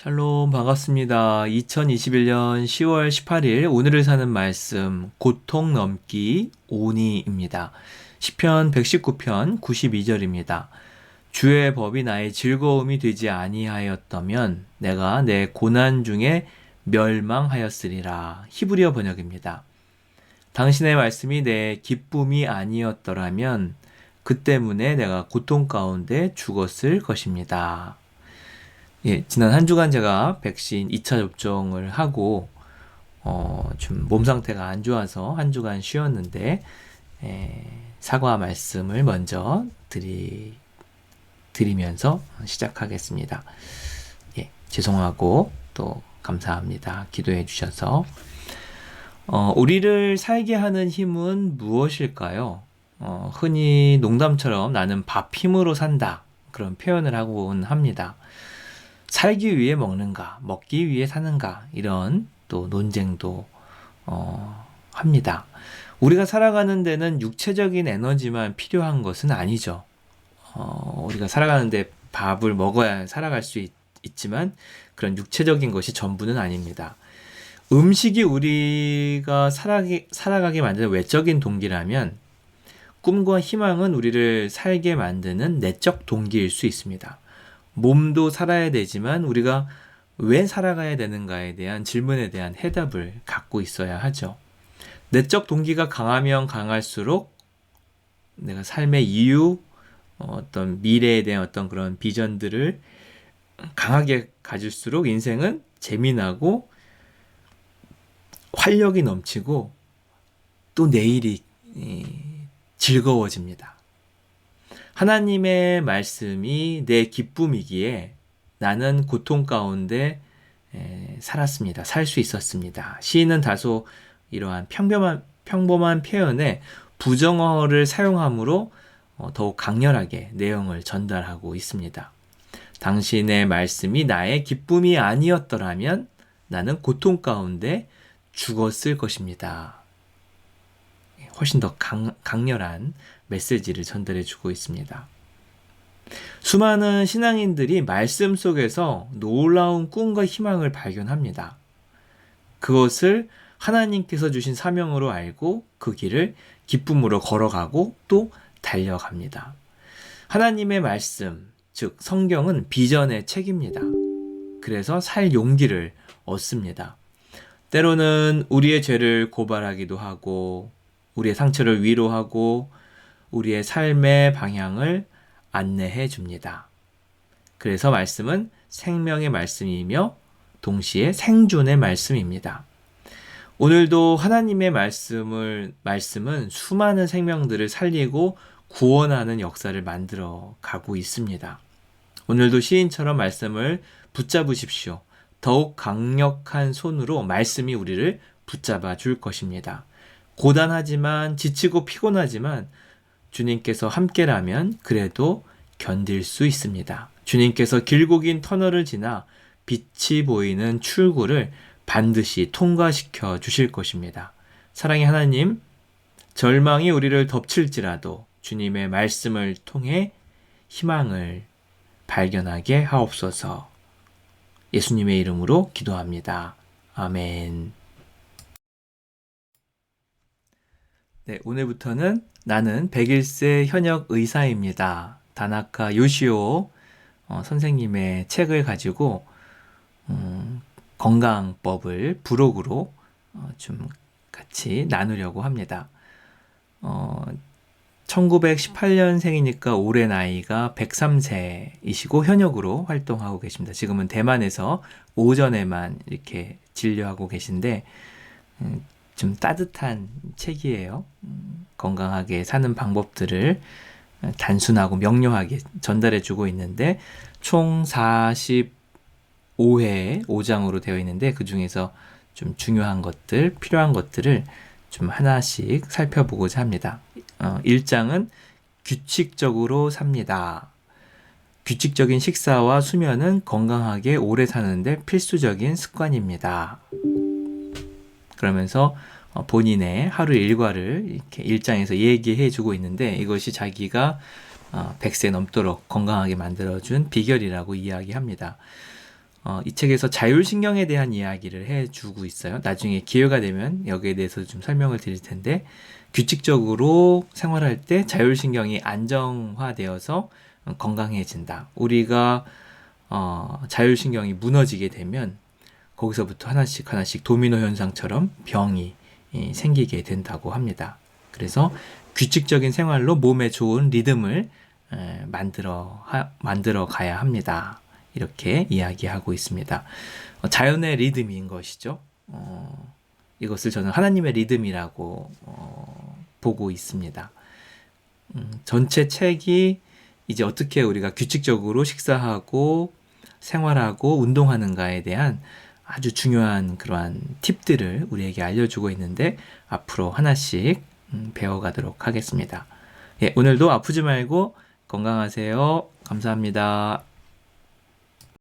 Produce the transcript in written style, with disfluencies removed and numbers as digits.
샬롬 반갑습니다. 2021년 10월 18일 오늘을 사는 말씀 고통 넘기 오니입니다. 시편 119편 92절입니다. 주의 법이 나의 즐거움이 되지 아니하였다면 내가 내 고난 중에 멸망하였으리라. 히브리어 번역입니다. 당신의 말씀이 내 기쁨이 아니었더라면 그 때문에 내가 고통 가운데 죽었을 것입니다. 지난 한 주간 제가 백신 2차 접종을 하고, 좀 몸 상태가 안 좋아서 한 주간 쉬었는데, 사과 말씀을 먼저 드리면서 시작하겠습니다. 죄송하고 또 감사합니다. 기도해 주셔서. 우리를 살게 하는 힘은 무엇일까요? 흔히 농담처럼 나는 밥 힘으로 산다. 그런 표현을 하곤 합니다. 살기 위해 먹는가, 먹기 위해 사는가, 이런 또 논쟁도 합니다. 우리가 살아가는 데는 육체적인 에너지만 필요한 것은 아니죠. 우리가 살아가는데 밥을 먹어야 살아갈 수 있지만 그런 육체적인 것이 전부는 아닙니다. 음식이 우리가 살아가게 만드는 외적인 동기라면 꿈과 희망은 우리를 살게 만드는 내적 동기일 수 있습니다. 몸도 살아야 되지만 우리가 왜 살아가야 되는가에 대한 질문에 대한 해답을 갖고 있어야 하죠. 내적 동기가 강하면 강할수록 내가 삶의 이유, 어떤 미래에 대한 어떤 그런 비전들을 강하게 가질수록 인생은 재미나고 활력이 넘치고 또 내일이 즐거워집니다. 하나님의 말씀이 내 기쁨이기에 나는 고통 가운데 살았습니다. 살 수 있었습니다. 시인은 다소 이러한 평범한 표현에 부정어를 사용함으로 더욱 강렬하게 내용을 전달하고 있습니다. 당신의 말씀이 나의 기쁨이 아니었더라면 나는 고통 가운데 죽었을 것입니다. 훨씬 더 강렬한 메시지를 전달해주고 있습니다. 수많은 신앙인들이 말씀 속에서 놀라운 꿈과 희망을 발견합니다. 그것을 하나님께서 주신 사명으로 알고 그 길을 기쁨으로 걸어가고 또 달려갑니다. 하나님의 말씀, 즉 성경은 비전의 책입니다. 그래서 살 용기를 얻습니다. 때로는 우리의 죄를 고발하기도 하고 우리의 상처를 위로하고 우리의 삶의 방향을 안내해 줍니다. 그래서 말씀은 생명의 말씀이며 동시에 생존의 말씀입니다. 오늘도 하나님의 말씀은 수많은 생명들을 살리고 구원하는 역사를 만들어 가고 있습니다. 오늘도 시인처럼 말씀을 붙잡으십시오. 더욱 강력한 손으로 말씀이 우리를 붙잡아 줄 것입니다. 고단하지만 지치고 피곤하지만 주님께서 함께라면 그래도 견딜 수 있습니다. 주님께서 길고 긴 터널을 지나 빛이 보이는 출구를 반드시 통과시켜 주실 것입니다. 사랑의 하나님, 절망이 우리를 덮칠지라도 주님의 말씀을 통해 희망을 발견하게 하옵소서. 예수님의 이름으로 기도합니다. 아멘. 네, 오늘부터는 나는 101세 현역 의사입니다. 다나카 요시오 선생님의 책을 가지고 건강법을 부록으로 좀 같이 나누려고 합니다. 1918년생이니까 올해 나이가 103세이시고 현역으로 활동하고 계십니다. 지금은 대만에서 오전에만 이렇게 진료하고 계신데 좀 따뜻한 책이에요. 건강하게 사는 방법들을 단순하고 명료하게 전달해주고 있는데 총 45회 5장으로 되어 있는데 그 중에서 좀 중요한 것들, 필요한 것들을 좀 하나씩 살펴보고자 합니다. 1장은 규칙적으로 삽니다. 규칙적인 식사와 수면은 건강하게 오래 사는데 필수적인 습관입니다. 그러면서 본인의 하루 일과를 이렇게 1장에서 얘기해 주고 있는데 이것이 자기가 100세 넘도록 건강하게 만들어준 비결이라고 이야기합니다. 이 책에서 자율신경에 대한 이야기를 해주고 있어요. 나중에 기회가 되면 여기에 대해서 좀 설명을 드릴 텐데, 규칙적으로 생활할 때 자율신경이 안정화되어서 건강해진다. 우리가 자율신경이 무너지게 되면 거기서부터 하나씩 하나씩 도미노 현상처럼 병이 생기게 된다고 합니다. 그래서 규칙적인 생활로 몸에 좋은 리듬을 만들어 가야 합니다. 이렇게 이야기하고 있습니다. 자연의 리듬인 것이죠. 이것을 저는 하나님의 리듬이라고 보고 있습니다. 전체 책이 이제 어떻게 우리가 규칙적으로 식사하고 생활하고 운동하는가에 대한 아주 중요한 그러한 팁들을 우리에게 알려주고 있는데, 앞으로 하나씩 배워가도록 하겠습니다. 예, 오늘도 아프지 말고 건강하세요. 감사합니다.